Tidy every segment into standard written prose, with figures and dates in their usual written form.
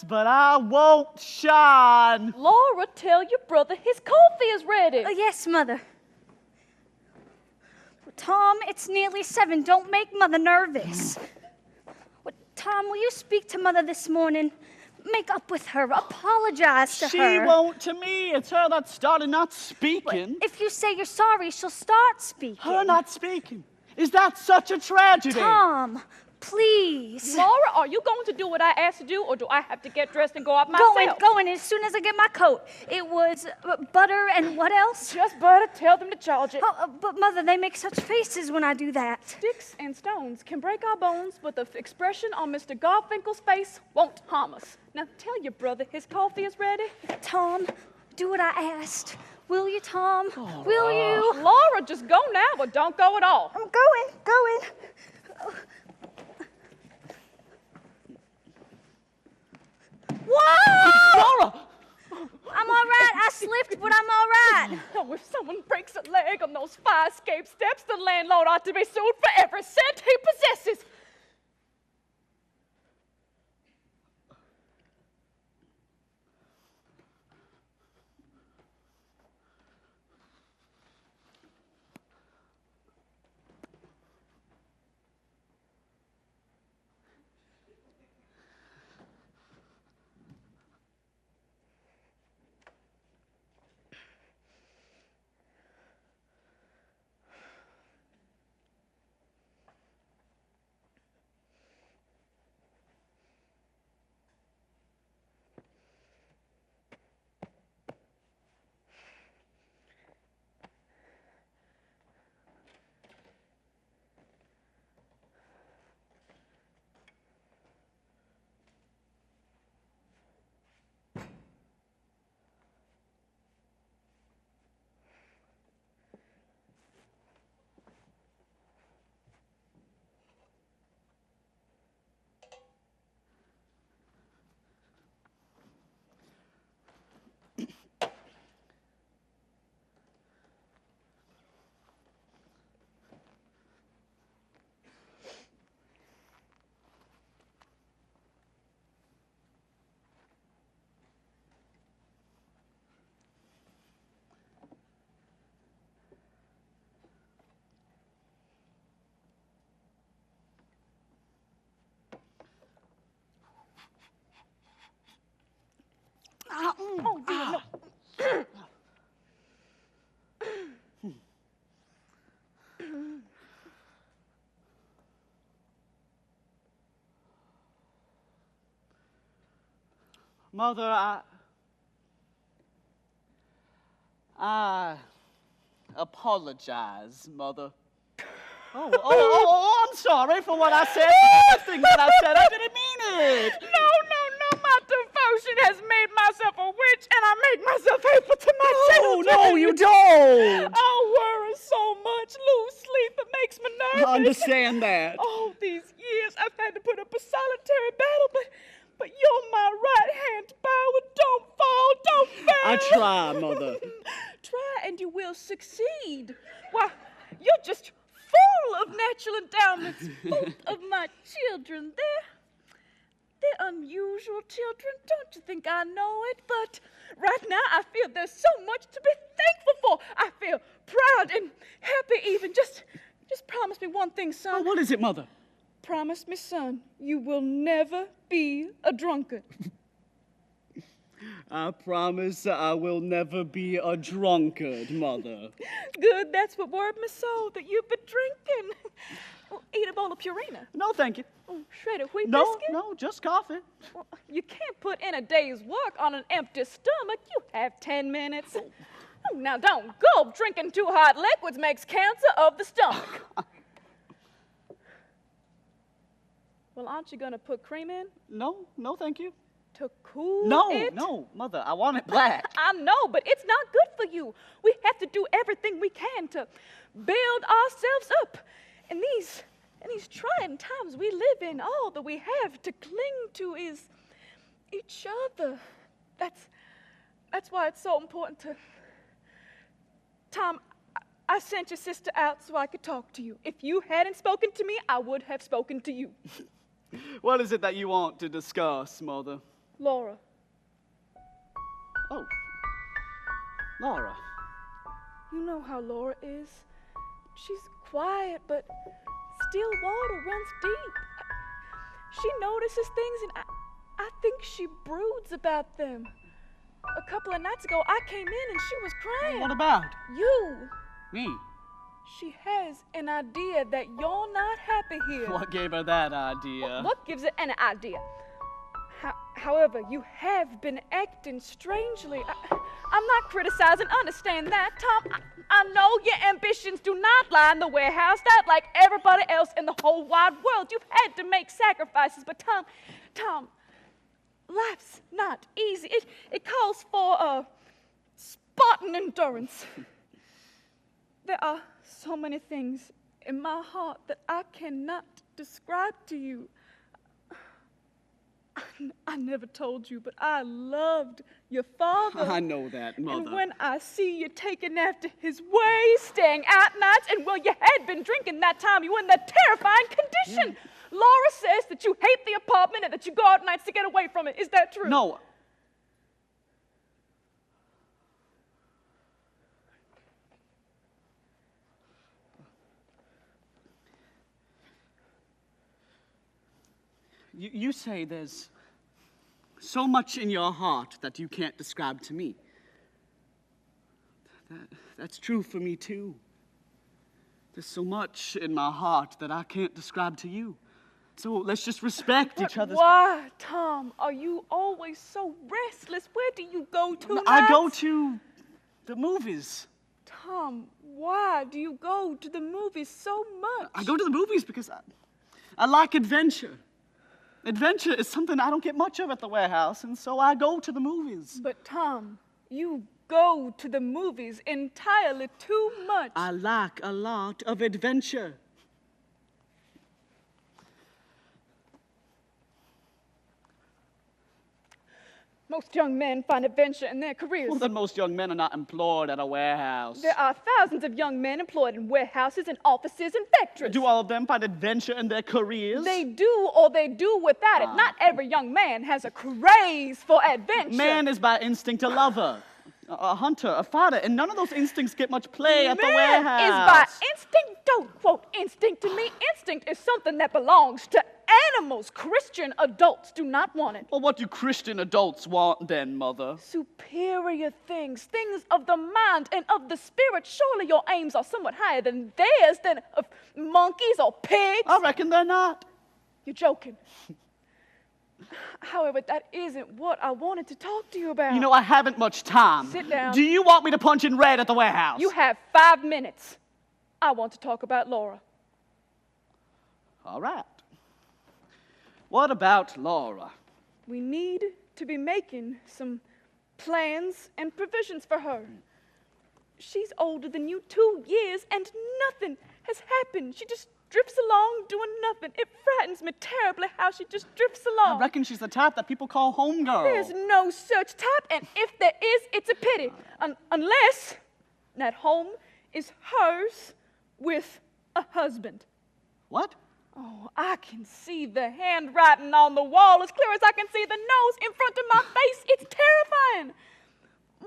lights, but I won't shine. Laura, tell your brother his coffee is ready. Yes, Mother. Tom, it's nearly 7. Don't make Mother nervous. Tom, will you speak to Mother this morning? Make up with her. Apologize to her. She won't to me. It's her that started not speaking. If you say you're sorry, she'll start speaking. Her not speaking? Is that such a tragedy? Tom, please. Laura, are you going to do what I asked to do, or do I have to get dressed and go out myself? Going as soon as I get my coat. It was butter and what else? Just butter. Tell them to charge it. But Mother, they make such faces when I do that. Sticks and stones can break our bones, but the expression on Mr. Garfinkel's face won't harm us. Now tell your brother his coffee is ready. Tom, do what I asked. Will you, Tom? Will you? Laura, just go now, or don't go at all. I'm going. Whoa! Laura! I'm all right. I slipped, but I'm all right. Oh, if someone breaks a leg on those fire escape steps, the landlord ought to be sued for every cent he possesses. Oh, dear, no. Mother, I apologize, Mother. Oh, I'm sorry for what I said. Everything that I said, I didn't mean it. No, my devotion has made myself a witch, and I make myself hateful to my children. No, you don't. I worry so much, lose sleep, it makes me nervous. I understand that. All these years I've had to put up a solitary battle, but you're my right-hand power. Don't fail. I try, Mother. Try and you will succeed. Why, you're just full of natural endowments. Both of my children, they're unusual children. Don't you think I know it? But right now I feel there's so much to be thankful for. I feel proud and happy even. Just promise me one thing, son. Oh, what is it, Mother? Promise me, son, you will never be a drunkard. I promise I will never be a drunkard, Mother. Good, that's what worried me so, that you've been drinking. Well, eat a bowl of Purina. No, thank you. Oh, shredded wheat No, biscuit? no, just coffee. Well, you can't put in a day's work on an empty stomach. You have 10 minutes. Oh, now don't gulp. Drinking too hot liquids makes cancer of the stomach. Well, aren't you going to put cream in? No, thank you. To cool it? No, Mother, I want it black. I know, but it's not good for you. We have to do everything we can to build ourselves up. In these trying times we live in, all that we have to cling to is each other. That's why it's so important to... Tom, I sent your sister out so I could talk to you. If you hadn't spoken to me, I would have spoken to you. What is it that you want to discuss, Mother? Laura. Oh. Laura. You know how Laura is. She's quiet, but still water runs deep. She notices things, and I think she broods about them. A couple of nights ago, I came in and she was crying. What about? You. Me? She has an idea that you're not happy here. What gave her that idea? What gives it an idea? However, you have been acting strangely. I'm not criticizing, understand that, Tom. I know your ambitions do not lie in the warehouse. That, like everybody else in the whole wide world, you've had to make sacrifices. But Tom, life's not easy. It calls for Spartan endurance. There are so many things in my heart that I cannot describe to you. I never told you, but I loved your father. I know that, Mother. And when I see you taking after his ways, staying out nights, and well, you had been drinking that time, you were in that terrifying condition. Yeah. Laura says that you hate the apartment and that you go out nights to get away from it. Is that true? No. You say there's so much in your heart that you can't describe to me. That's true for me, too. There's so much in my heart that I can't describe to you. So let's just respect each other's... Why, Tom, are you always so restless? Where do you go to I go to the movies. Tom, why do you go to the movies so much? I go to the movies because I like adventure. Adventure is something I don't get much of at the warehouse, and so I go to the movies. But, Tom, you go to the movies entirely too much. I like a lot of adventure. Most young men find adventure in their careers. Well, then most young men are not employed at a warehouse. There are thousands of young men employed in warehouses and offices and factories. Do all of them find adventure in their careers? They do, or they do without it. Not every young man has a craze for adventure. Man is by instinct a lover, a hunter, a fighter, and none of those instincts get much play at the warehouse. Man is by instinct. Don't quote instinct to me. Instinct is something that belongs to animals. Christian adults do not want it. Well, what do Christian adults want then, Mother? Superior things, things of the mind and of the spirit. Surely your aims are somewhat higher than theirs, than of monkeys or pigs. I reckon they're not. You're joking. However, that isn't what I wanted to talk to you about. You know, I haven't much time. Sit down. Do you want me to punch in red at the warehouse? You have 5 minutes. I want to talk about Laura. All right. What about Laura? We need to be making some plans and provisions for her. She's older than you 2 years, and nothing has happened. She just drifts along doing nothing. It frightens me terribly how she just drifts along. I reckon she's the type that people call homegirl. There's no such type, and if there is, it's a pity. Unless that home is hers with a husband. What? Oh, I can see the handwriting on the wall as clear as I can see the nose in front of my face. It's terrifying.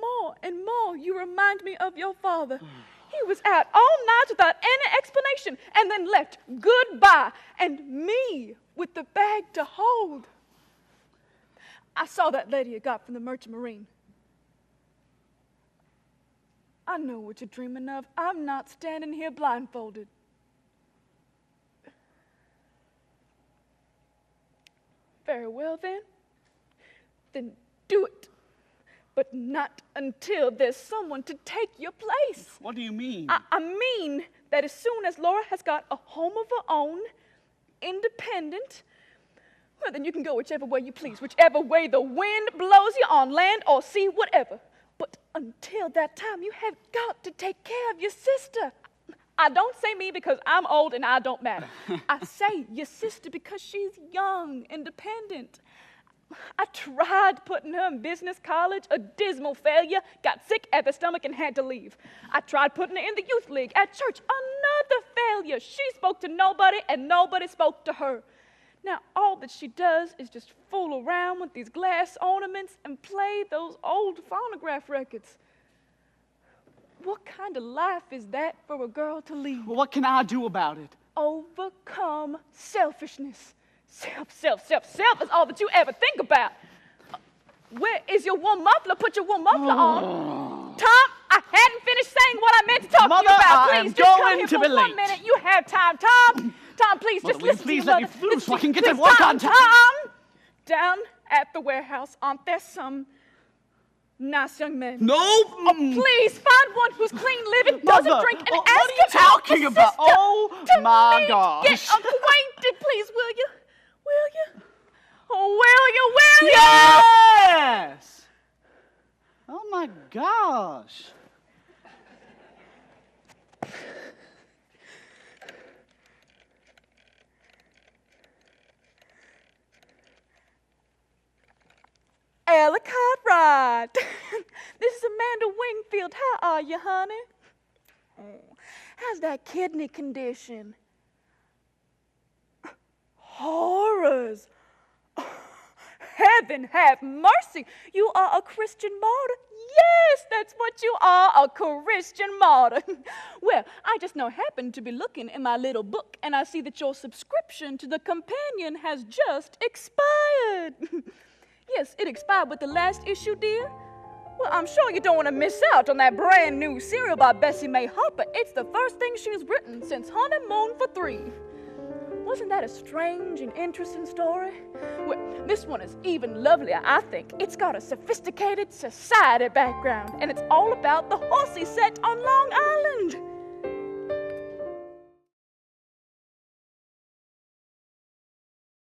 More and more, you remind me of your father. He was out all night without any explanation and then left goodbye, and me with the bag to hold. I saw that lady you got from the Merchant Marine. I know what you're dreaming of. I'm not standing here blindfolded. Very well, then. Then do it. But not until there's someone to take your place. What do you mean? I mean that as soon as Laura has got a home of her own, independent, well, then you can go whichever way you please, whichever way the wind blows you, on land or sea, whatever. But until that time, you have got to take care of your sister. I don't say me because I'm old and I don't matter. I say your sister because she's young, independent. I tried putting her in business college, a dismal failure, got sick at the stomach and had to leave. I tried putting her in the youth league at church, another failure. She spoke to nobody and nobody spoke to her. Now, all that she does is just fool around with these glass ornaments and play those old phonograph records. What kind of life is that for a girl to lead? Well, what can I do about it? Overcome selfishness. Self is all that you ever think about. Where is your wool muffler? Put your wool muffler on. Tom, I hadn't finished saying what I meant to talk Mother, to you about. I am Please, just come going here to for be 1 late. minute. You have time, Tom. Tom, please, Mother, just will you listen please to your let me mother. through so I can get Please, to work Tom, on time? Tom, down at the warehouse, aren't there some nice young men? No. Oh, please, find one who's clean living, doesn't Mother, drink, and what ask are you him out, talking a about? sister, Oh, to my meet. gosh. Get acquainted, please, will you? Will you? Oh, will you? Yes! Oh my gosh. Ella Cartwright. This is Amanda Wingfield. How are you, honey? Oh, how's that kidney condition? Horrors. Heaven have mercy. You are a Christian martyr. Yes, that's what you are, a Christian martyr. Well, I just now happened to be looking in my little book, and I see that your subscription to the Companion has just expired. Yes, it expired with the last issue, dear. Well, I'm sure you don't want to miss out on that brand new serial by Bessie May Harper. It's the first thing she's written since Honeymoon for Three. Wasn't that a strange and interesting story? Well, this one is even lovelier, I think. It's got a sophisticated society background, and it's all about the horsey set on Long Island.